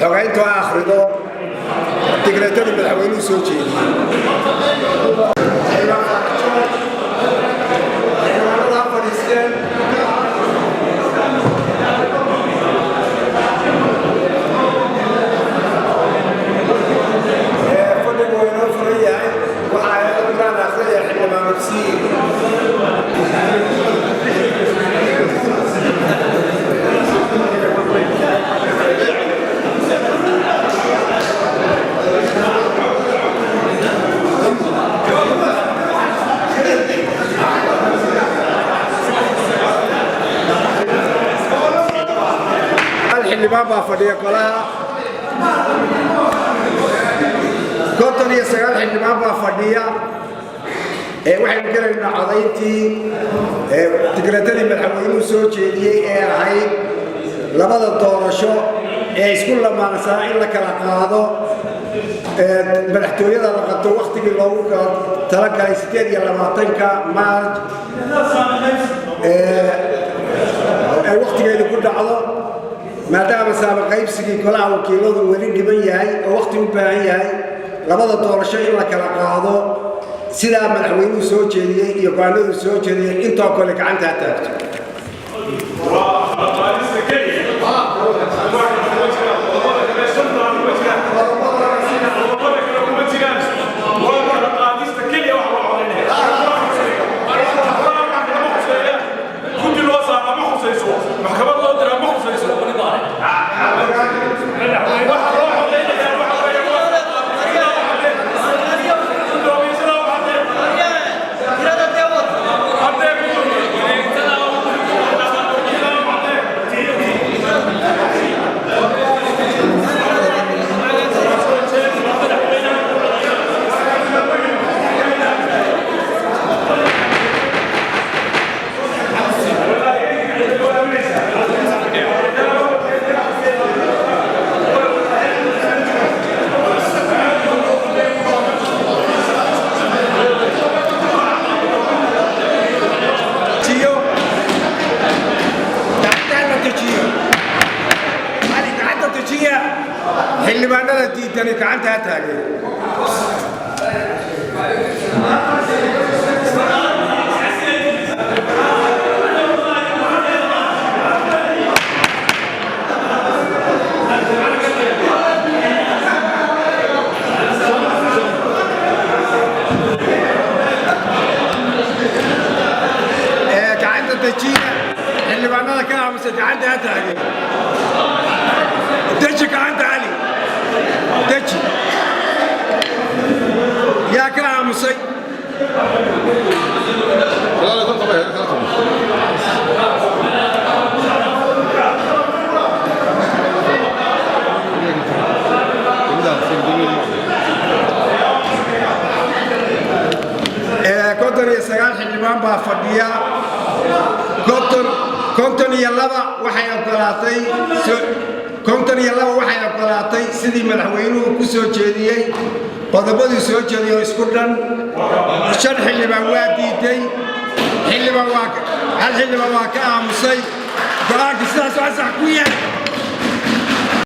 xogayntu akhrido tigreetada madaxweynuhu soo jeediyay baa fadhiya golaha konton iyo sagaal xildhibaan baa fadhiya waxaynu gelaynaa codayntii tigreetadii madaxweynuhu soo jeediyey ee ahayd labada doorasho ee isku lamaansanaa in la kala qaado madaxtooyada la qabto wakhtigii loogu talagalay 28 maarj ay wakhtigeedu ku dhacdo maadaama saaba qaybsigii golaha wakiiladu weli dhiban yahay oo waqti u baahan yahay labada doorasho in la kala qaado sidaa madaxweynuhu soo jeediyey iyo go'aanadu soo jeediyeen intoo kale gacanta ha taagto xildhibaanada diidani gacanta ha taageen gacanta dejiya xildhibaanada ka aamusa gacanta ha taageen deji gacanta cali deji yaa ka aamusay konton iyo sagaal xildhibaan baa fadhiya konton iyo laba waxay ogolaatay sidii madaxweynuhu ku soo jeediyey qodobadii soo jeediyey oo isku dhan 5 xildhibaan waa diiday hal xildhibaan waa ka aamusay go'aanka sidaas waa sax ku yahay